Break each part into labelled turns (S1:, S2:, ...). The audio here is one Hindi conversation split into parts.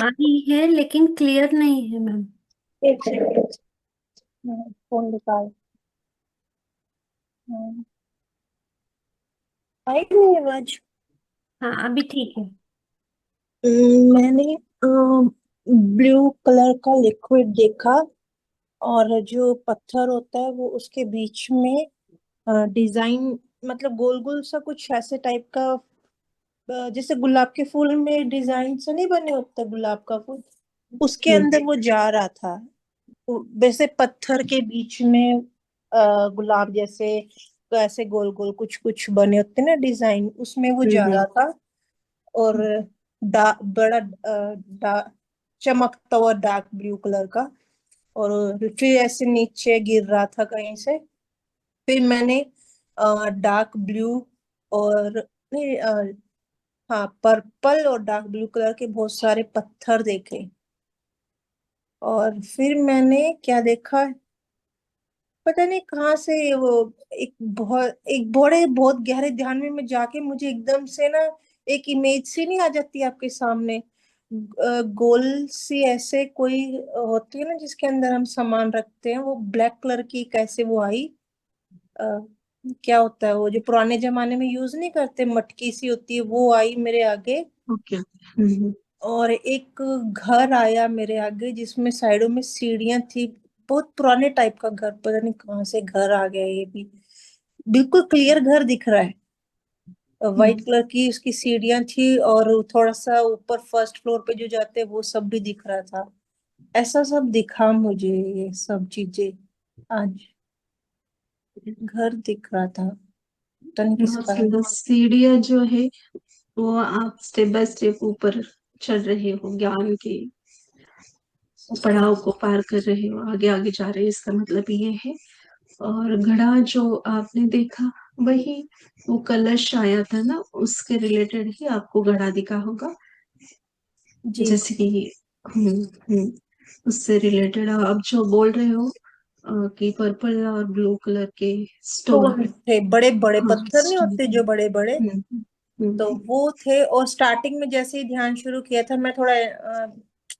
S1: आ रही है लेकिन क्लियर नहीं है मैम।
S2: एक सेकंड। फोन निकाल। हम्म, आई नहीं आवाज।
S1: हाँ अभी ठीक है।
S2: मैंने ब्लू कलर का लिक्विड देखा। और जो पत्थर होता है वो उसके बीच में डिजाइन, मतलब गोल गोल सा कुछ ऐसे टाइप का। जैसे गुलाब के फूल में डिजाइन से नहीं बने होते गुलाब का फूल, उसके
S1: हम्म।
S2: अंदर वो जा रहा था। वैसे पत्थर के बीच में गुलाब जैसे, तो ऐसे गोल गोल कुछ कुछ बने होते हैं ना डिजाइन, उसमें वो जा
S1: हम्म।
S2: रहा था। और बड़ा चमकता हुआ डार्क ब्लू कलर का। और फिर ऐसे नीचे गिर रहा था कहीं से। फिर मैंने डार्क ब्लू और नहीं, हाँ, पर्पल और डार्क ब्लू कलर के बहुत सारे पत्थर देखे। और फिर मैंने क्या देखा, पता नहीं कहाँ से वो, एक बड़े बहुत गहरे ध्यान में मैं जाके मुझे एकदम से ना एक इमेज सी नहीं आ जाती आपके सामने। गोल सी ऐसे कोई होती है ना जिसके अंदर हम सामान रखते हैं, वो ब्लैक कलर की कैसे वो आई। अ, क्या होता है वो जो पुराने जमाने में यूज नहीं करते, मटकी सी होती है, वो आई मेरे आगे।
S1: ओके। हम्म।
S2: और एक घर आया मेरे आगे जिसमें साइडों में सीढ़ियां थी। बहुत पुराने टाइप का घर, पता नहीं कहाँ से घर आ गया ये भी। बिल्कुल क्लियर घर दिख रहा है। वाइट
S1: हम्म।
S2: कलर की उसकी सीढ़ियां थी, और थोड़ा सा ऊपर फर्स्ट फ्लोर पे जो जाते हैं वो सब भी दिख रहा था। ऐसा सब दिखा मुझे, ये सब चीजें आज। घर दिख रहा था, पता नहीं
S1: बहुत
S2: किसका है।
S1: सुंदर सीढ़ियाँ जो है वो आप स्टेप बाय स्टेप ऊपर चढ़ रहे हो, ज्ञान के पड़ाव को पार कर रहे हो, आगे आगे जा रहे हो, इसका मतलब ये है। और घड़ा जो आपने देखा वही वो कलश आया था ना, उसके रिलेटेड ही आपको घड़ा दिखा होगा।
S2: जी।
S1: जैसे कि हम्म हम्म उससे रिलेटेड आप जो बोल रहे हो कि पर्पल और ब्लू कलर के स्टोन।
S2: स्टोन थे, बड़े बड़े
S1: हाँ
S2: पत्थर नहीं
S1: स्टोन।
S2: होते जो बड़े बड़े। तो
S1: हम्म।
S2: वो थे। और स्टार्टिंग में जैसे ही ध्यान शुरू किया था, मैं थोड़ा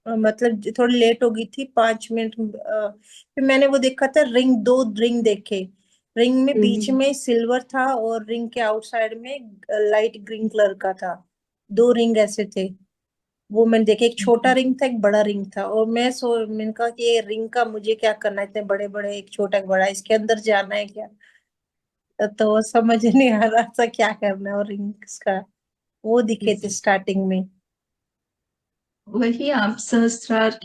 S2: मतलब थोड़ी लेट हो गई थी 5 मिनट। फिर मैंने वो देखा था रिंग, दो रिंग देखे। रिंग में बीच
S1: हम्म।
S2: में सिल्वर था और रिंग के आउटसाइड में लाइट ग्रीन कलर का था। दो रिंग ऐसे थे। वो मैंने देखे, एक छोटा रिंग था एक बड़ा रिंग था। और मैंने कहा कि ये रिंग का मुझे क्या करना है, इतने बड़े बड़े, एक छोटा एक बड़ा, इसके अंदर जाना है क्या। तो वो समझ नहीं आ रहा था क्या करना है। और रिंग्स का वो दिखे थे स्टार्टिंग में।
S1: वही आप सहस्त्रार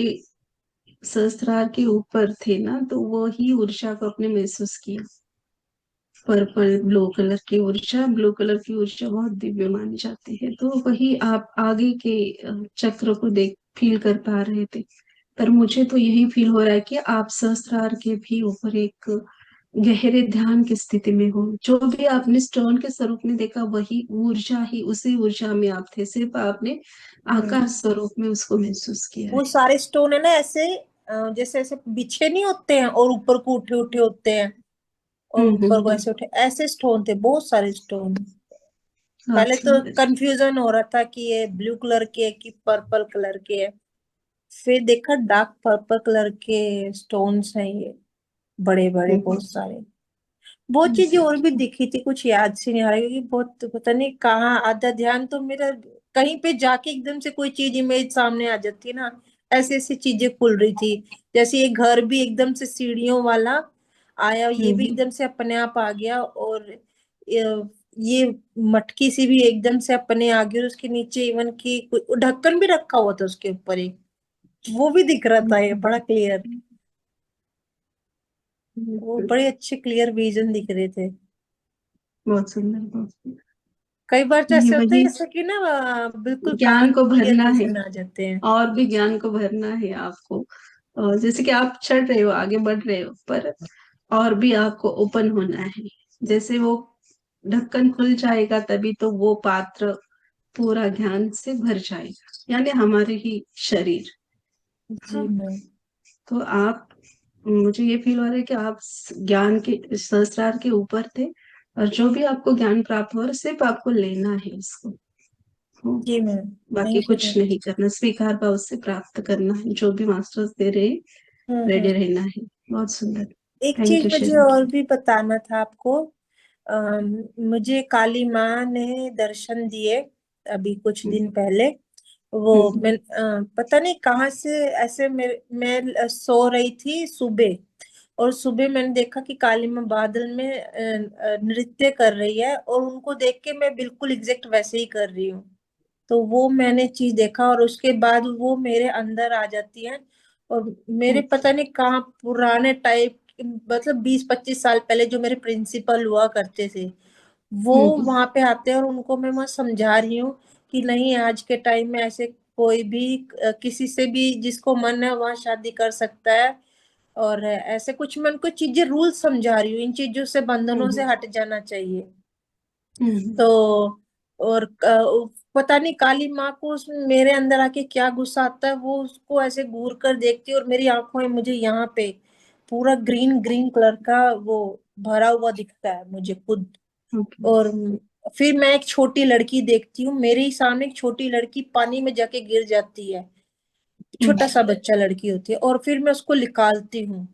S1: के ऊपर थे ना, तो वही ऊर्जा को आपने महसूस किया। पर्पल ब्लू कलर की ऊर्जा, ब्लू कलर की ऊर्जा बहुत दिव्य मानी जाती है, तो वही आप आगे के चक्र को देख फील कर पा रहे थे। पर मुझे तो यही फील हो रहा है कि आप सहस्त्रार के भी ऊपर एक गहरे ध्यान की स्थिति में हो। जो भी आपने स्टोन के स्वरूप में देखा वही ऊर्जा ही, उसी ऊर्जा में आप थे, सिर्फ आपने
S2: हम्म।
S1: आकार स्वरूप में उसको महसूस किया
S2: वो
S1: है।
S2: सारे स्टोन है ना ऐसे, जैसे ऐसे बिछे नहीं होते हैं और ऊपर को उठे उठे होते हैं। और ऊपर को
S1: हम्म।
S2: ऐसे उठे, ऐसे स्टोन थे, बहुत सारे स्टोन।
S1: बहुत
S2: पहले तो
S1: सुंदर।
S2: कंफ्यूजन हो रहा था कि ये ब्लू कलर के है कि पर्पल कलर के है। फिर देखा डार्क पर्पल कलर के स्टोन्स हैं ये, बड़े बड़े
S1: हम्म।
S2: बहुत सारे। बहुत चीजें और भी दिखी थी, कुछ याद से नहीं आ रहा क्योंकि बहुत, पता नहीं कहाँ, आधा ध्यान तो मेरा कहीं पे जाके एकदम से कोई चीज इमेज सामने आ जाती है ना। ऐसी ऐसी चीजें खुल रही थी। जैसे ये घर भी एकदम से सीढ़ियों वाला आया, ये भी
S1: हम्म।
S2: एकदम से अपने आप आ गया। और ये मटकी सी भी एकदम से अपने आ गई, और उसके नीचे इवन की ढक्कन भी रखा हुआ था उसके ऊपर एक, वो भी दिख रहा था ये बड़ा क्लियर। वो
S1: हम्म।
S2: बड़े अच्छे क्लियर विजन दिख रहे थे।
S1: बहुत सुंदर, बहुत सुंदर।
S2: कई बार तो
S1: नहीं
S2: ऐसे होता है
S1: वही,
S2: जैसे कि ना बिल्कुल
S1: ज्ञान
S2: काफी
S1: को
S2: क्लियर
S1: भरना है,
S2: विजन आ जाते हैं।
S1: और भी ज्ञान को भरना है आपको। जैसे कि आप चढ़ रहे हो, आगे बढ़ रहे हो, पर और भी आपको ओपन होना है। जैसे वो ढक्कन खुल जाएगा तभी तो वो पात्र पूरा ज्ञान से भर जाएगा, यानी हमारे ही शरीर।
S2: जी
S1: हाँ,
S2: मैम।
S1: तो आप, मुझे ये फील हो रहा है कि आप ज्ञान के सहस्रार के ऊपर थे, और जो भी आपको ज्ञान प्राप्त हो रहा है सिर्फ आपको लेना है उसको। हो।
S2: जी मैम।
S1: बाकी
S2: थैंक यू
S1: कुछ
S2: मैम।
S1: नहीं करना, स्वीकार भाव से प्राप्त करना है, जो भी मास्टर्स दे रहे हैं रेडी
S2: हम्म।
S1: रहना है। बहुत सुंदर।
S2: एक
S1: थैंक
S2: चीज
S1: यू
S2: मुझे
S1: शेयरिंग के
S2: और
S1: लिए।
S2: भी बताना था आपको। मुझे काली माँ ने दर्शन दिए अभी कुछ
S1: हम्म,
S2: दिन पहले। वो
S1: हम्म,
S2: मैं पता नहीं कहाँ से ऐसे मैं सो रही थी सुबह, और सुबह मैंने देखा कि काली माँ बादल में नृत्य कर रही है, और उनको देख के मैं बिल्कुल एग्जैक्ट वैसे ही कर रही हूँ। तो वो मैंने चीज देखा, और उसके बाद वो मेरे अंदर आ जाती है। और मेरे
S1: अच्छा।
S2: पता नहीं कहाँ पुराने टाइप, मतलब 20-25 साल पहले जो मेरे प्रिंसिपल हुआ करते थे, वो
S1: हम्म,
S2: वहां पे आते हैं, और उनको मैं समझा रही हूँ कि नहीं, आज के टाइम में ऐसे कोई भी किसी से भी जिसको मन है वहां शादी कर सकता है। और ऐसे कुछ मैं उनको चीजें रूल समझा रही हूँ, इन चीजों से, बंधनों से
S1: हम्म,
S2: हट जाना चाहिए।
S1: हम्म,
S2: तो और पता नहीं काली माँ को मेरे अंदर आके क्या गुस्सा आता है, वो उसको ऐसे घूर कर देखती है, और मेरी आंखों में मुझे यहाँ पे पूरा ग्रीन ग्रीन कलर का वो भरा हुआ दिखता है मुझे खुद।
S1: ओके।
S2: और फिर मैं एक छोटी लड़की देखती हूँ, मेरे ही सामने एक छोटी लड़की पानी में जाके गिर जाती है। छोटा सा बच्चा लड़की होती है, और फिर मैं उसको निकालती हूँ।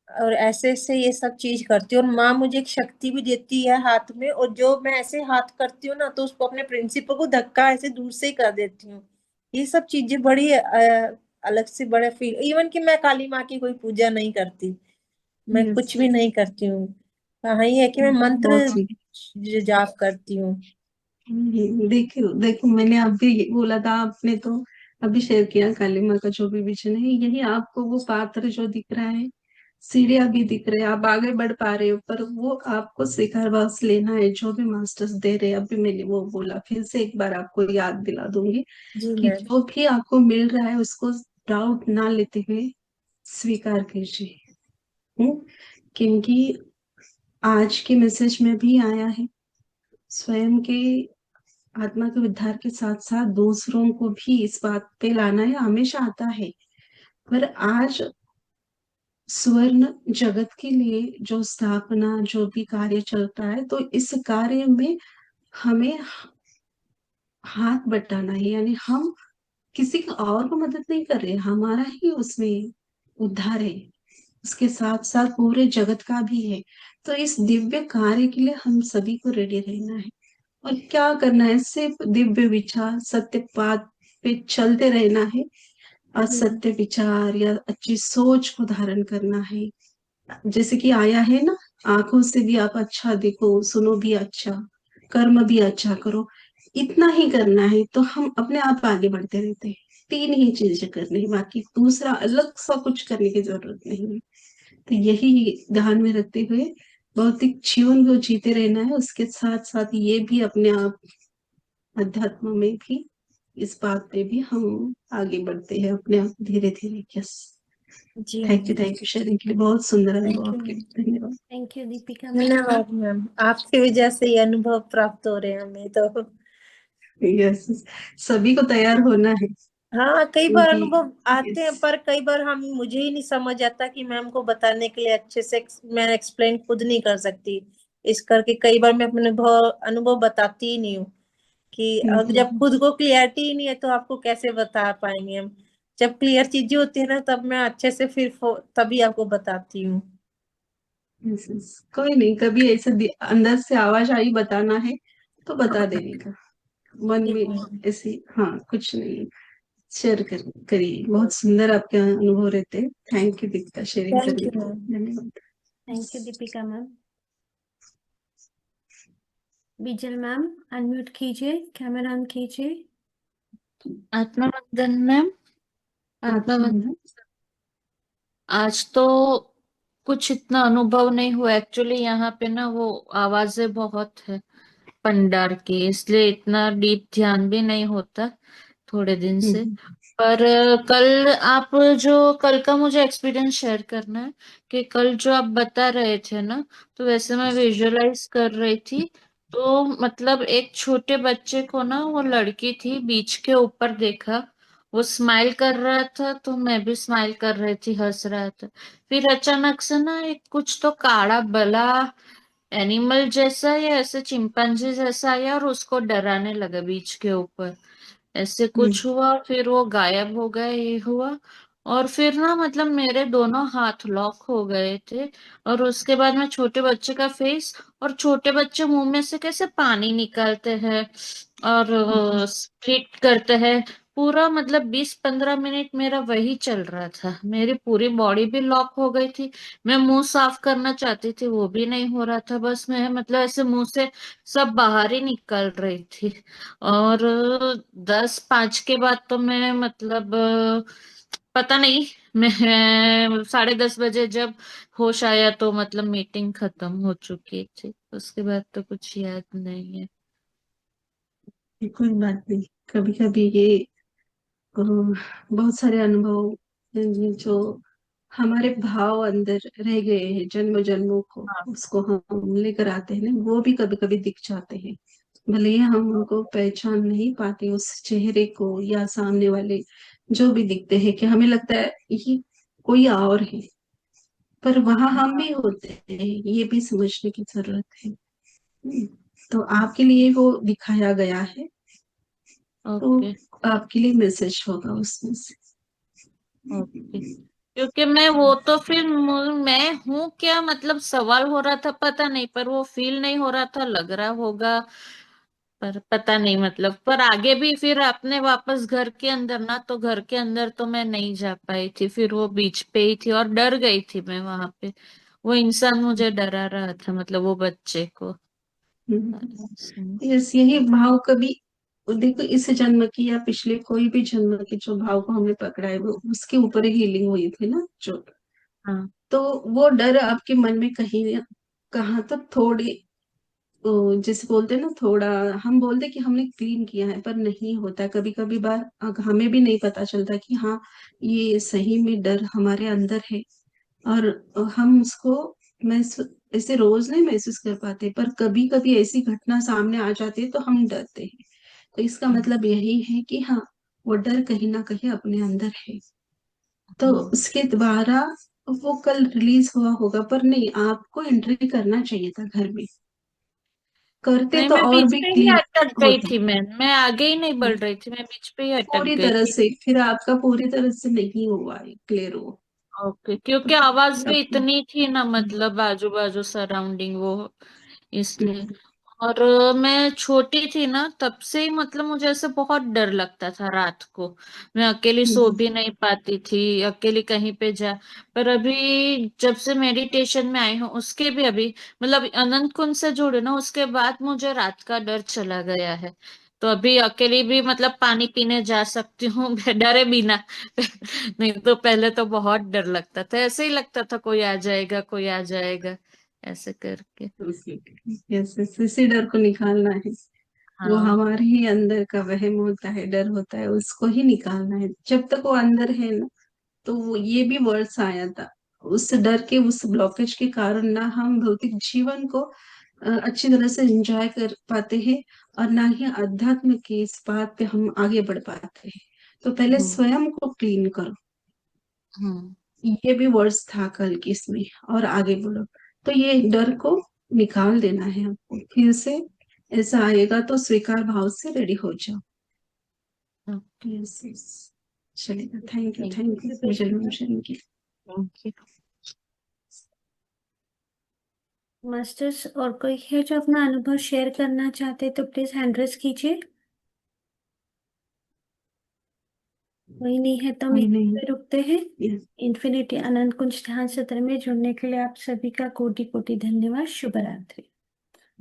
S2: और ऐसे ऐसे ये सब चीज करती हूँ, और माँ मुझे एक शक्ति भी देती है हाथ में, और जो मैं ऐसे हाथ करती हूँ ना, तो उसको अपने प्रिंसिपल को धक्का ऐसे दूर से ही कर देती हूँ। ये सब चीजें बड़ी अलग से बड़ा फील, इवन कि मैं काली माँ की कोई पूजा नहीं करती, मैं
S1: यस।
S2: कुछ भी नहीं करती हूँ। हाँ, ये है कि मैं
S1: बहुत
S2: मंत्र
S1: सुंदर।
S2: जाप करती हूँ।
S1: देखो देखो, मैंने अभी ये बोला था, आपने तो अभी शेयर किया काली माँ का जो भी विजन है, यही आपको वो पात्र जो दिख रहा है, सीढ़ियां भी दिख रहे हैं, आप आगे बढ़ पा रहे हो, पर वो आपको शिखरवास लेना है जो भी मास्टर्स दे रहे हैं। अभी मैंने वो बोला, फिर से एक बार आपको याद दिला दूंगी
S2: जी
S1: कि
S2: मैम।
S1: जो भी आपको मिल रहा है उसको डाउट ना लेते हुए स्वीकार कीजिए। हम्म, क्योंकि आज के मैसेज में भी आया है, स्वयं के आत्मा के उद्धार के साथ साथ दूसरों को भी इस बात पे लाना है, हमेशा आता है। पर आज स्वर्ण जगत के लिए जो स्थापना जो भी कार्य चलता है, तो इस कार्य में हमें हाथ बटाना है, यानी हम किसी का और को मदद नहीं कर रहे, हमारा ही उसमें उद्धार है, उसके साथ साथ पूरे जगत का भी है। तो इस दिव्य कार्य के लिए हम सभी को रेडी रहना है। और क्या करना है, सिर्फ दिव्य विचार सत्य बात पे चलते रहना है,
S2: हम्म।
S1: असत्य विचार या अच्छी सोच को धारण करना है। जैसे कि आया है ना, आंखों से भी आप अच्छा देखो, सुनो भी अच्छा, कर्म भी अच्छा करो, इतना ही करना है तो हम अपने आप आगे बढ़ते रहते हैं। तीन ही चीजें करनी है, बाकी दूसरा अलग सा कुछ करने की जरूरत नहीं है। तो यही ध्यान में रखते हुए भौतिक जीवन को जीते रहना है, उसके साथ साथ ये भी अपने आप अध्यात्म में भी, इस बात पे भी हम आगे बढ़ते हैं अपने आप धीरे धीरे। यस।
S2: जी मैम।
S1: थैंक यू शेयरिंग के लिए, बहुत सुंदर अनुभव
S2: थैंक यू
S1: आपके।
S2: मैम।
S1: धन्यवाद।
S3: Thank you Deepika ma'am.
S2: धन्यवाद मैम, आपकी वजह से ये अनुभव प्राप्त हो रहे हैं हमें तो।
S1: यस, सभी को तैयार होना है,
S2: हाँ, कई बार
S1: क्योंकि
S2: अनुभव आते
S1: यस।
S2: हैं, पर कई बार हम मुझे ही नहीं समझ आता कि मैम को बताने के लिए अच्छे से मैं एक्सप्लेन खुद नहीं कर सकती। इस करके कई बार मैं अपने अनुभव अनुभव बताती ही नहीं हूँ, कि अब जब खुद को क्लियरिटी ही नहीं है तो आपको कैसे बता पाएंगे हम। जब क्लियर चीजें होती है ना, तब मैं अच्छे से फिर तभी आपको बताती हूँ।
S1: यस यस, कोई नहीं, कभी ऐसे अंदर से आवाज आई बताना है तो बता देने का, मन
S2: ठीक
S1: में
S2: है।
S1: ऐसी, हाँ कुछ नहीं, शेयर करिए। बहुत सुंदर आपके अनुभव रहते हैं। Thank you Deepika sharing
S2: thank
S1: करने
S2: यू
S1: के
S2: मैम।
S1: लिए। धन्यवाद।
S3: Thank you Deepika ma'am. बीजल ma'am, unmute कीजिए, कैमरा ऑन कीजिए।
S4: आत्मवंदन मैम।
S1: आपका
S4: आत्मवंदन।
S1: मतलब?
S4: आज तो कुछ इतना अनुभव नहीं हुआ एक्चुअली, यहाँ पे ना वो आवाजें बहुत है पंडार की, इसलिए इतना डीप ध्यान भी नहीं होता थोड़े दिन से।
S1: हम्म,
S4: पर कल आप जो कल का मुझे एक्सपीरियंस शेयर करना है, कि कल जो आप बता रहे थे ना, तो वैसे मैं विजुअलाइज कर रही थी। तो मतलब एक छोटे बच्चे को ना, वो लड़की थी बीच के ऊपर देखा, वो स्माइल कर रहा था, तो मैं भी स्माइल कर रही थी, हंस रहा था। फिर अचानक से ना एक कुछ तो काला बला एनिमल जैसा या ऐसे चिंपांजी जैसा आया और उसको डराने लगा बीच के ऊपर, ऐसे कुछ हुआ। फिर वो गायब हो गया, ये हुआ। और फिर ना मतलब मेरे दोनों हाथ लॉक हो गए थे। और उसके बाद मैं छोटे बच्चे का फेस, और छोटे बच्चे मुंह में से कैसे पानी निकालते हैं और स्प्लिट करते हैं, पूरा मतलब 20-15 मिनट मेरा वही चल रहा था। मेरी पूरी बॉडी भी लॉक हो गई थी। मैं मुंह साफ करना चाहती थी, वो भी नहीं हो रहा था। बस मैं मतलब ऐसे मुंह से सब बाहर ही निकल रही थी। और 10:05 के बाद तो मैं मतलब पता नहीं, मैं 10:30 बजे जब होश आया तो मतलब मीटिंग खत्म हो चुकी थी। उसके बाद तो कुछ याद नहीं है।
S1: ये कोई बात नहीं। कभी कभी ये बहुत सारे अनुभव हैं जो हमारे भाव अंदर रह गए हैं जन्म जन्मों को,
S4: हाँ।
S1: उसको हम लेकर आते हैं ना, वो भी कभी कभी दिख जाते हैं। भले ही हम उनको पहचान नहीं पाते उस चेहरे को या सामने वाले जो भी दिखते हैं, कि हमें लगता है ये कोई और है, पर वहां हम भी होते हैं, ये भी समझने की जरूरत है। तो आपके लिए वो दिखाया गया है, तो
S4: ओके।
S1: आपके लिए मैसेज होगा उसमें से।
S4: ओके। क्योंकि मैं वो तो फिर मैं हूँ क्या, मतलब सवाल हो रहा था पता नहीं, पर वो फील नहीं हो रहा था, लग रहा होगा पर पता नहीं मतलब। पर आगे भी फिर अपने वापस घर के अंदर ना, तो घर के अंदर तो मैं नहीं जा पाई थी, फिर वो बीच पे ही थी और डर गई थी मैं वहां पे। वो इंसान मुझे डरा रहा था, मतलब वो बच्चे को।
S1: यस, यही भाव कभी, देखो इस जन्म की या पिछले कोई भी जन्म के जो भाव को हमने पकड़ा है, वो उसके ऊपर ही हीलिंग हुई थी ना जो।
S4: हाँ।
S1: तो वो डर आपके मन में कहीं कहाँ तो थोड़ी, जैसे बोलते हैं ना, थोड़ा हम बोलते कि हमने क्लीन किया है, पर नहीं होता। कभी कभी बार हमें भी नहीं पता चलता कि हाँ, ये सही में डर हमारे अंदर है। और हम उसको ऐसे रोज नहीं महसूस कर पाते, पर कभी कभी ऐसी घटना सामने आ जाती है तो हम डरते हैं। तो इसका मतलब यही है कि हाँ, वो डर कहीं ना कहीं अपने अंदर है। तो
S4: हम्म।
S1: उसके द्वारा वो कल रिलीज हुआ होगा, पर नहीं, आपको एंट्री करना चाहिए था घर में। करते
S4: नहीं,
S1: तो
S4: मैं
S1: और
S4: बीच
S1: भी
S4: पे ही
S1: क्लीन
S4: अटक गई
S1: होता।
S4: थी। मैं आगे ही नहीं बढ़ रही थी, मैं बीच पे ही अटक
S1: पूरी
S4: गई
S1: तरह
S4: थी।
S1: से फिर आपका पूरी तरह से नहीं हुआ है क्लियर हो।
S4: ओके। क्योंकि आवाज भी
S1: अब-
S4: इतनी थी ना, मतलब आजू बाजू सराउंडिंग वो, इसलिए।
S1: हम्म,
S4: और मैं छोटी थी ना तब से ही, मतलब मुझे ऐसे बहुत डर लगता था रात को। मैं अकेली सो
S1: हम्म,
S4: भी नहीं पाती थी, अकेली कहीं पे जा। पर अभी जब से मेडिटेशन में आई हूँ, उसके भी अभी मतलब अनंत कुंज से जुड़े ना, उसके बाद मुझे रात का डर चला गया है। तो अभी अकेली भी मतलब पानी पीने जा सकती हूँ डरे बिना। नहीं तो पहले तो बहुत डर लगता था, ऐसे ही लगता था कोई आ जाएगा, कोई आ जाएगा, ऐसे करके।
S1: यस, इसी डर को निकालना है। वो
S4: हाँ।
S1: हमारे ही अंदर का वहम होता है, डर होता है, उसको ही निकालना है। जब तक वो अंदर है ना, तो वो ये भी वर्ड्स आया था, उस डर के, उस ब्लॉकेज के कारण ना हम भौतिक जीवन को अच्छी तरह से एंजॉय कर पाते हैं, और ना ही अध्यात्म के इस बात पे हम आगे बढ़ पाते हैं। तो पहले
S4: हम्म।
S1: स्वयं को क्लीन करो,
S4: हम्म।
S1: ये भी वर्ड्स था कल की इसमें, और आगे बोलो। तो ये डर को निकाल देना है आपको, फिर से ऐसा आएगा तो स्वीकार भाव से रेडी हो जाओ। यस, यस, चलेगा। Thank you,
S4: thank
S1: thank you Vijay ma'am की।
S4: यू।
S3: मास्टर्स और कोई है जो अपना अनुभव शेयर करना चाहते हैं तो प्लीज हैंड रेज कीजिए। कोई नहीं है तो हम
S1: कोई
S3: यहीं
S1: नहीं।
S3: पे रुकते हैं।
S1: यस,
S3: इन्फिनिटी अनंत कुंज ध्यान सत्र में जुड़ने के लिए आप सभी का कोटि कोटि धन्यवाद। शुभ रात्रि।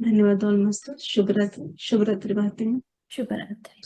S1: धन्यवाद ऑलमोस्ट। शुभ रात्रि, शुभ रात्रि बातें।
S3: शुभ रात्रि।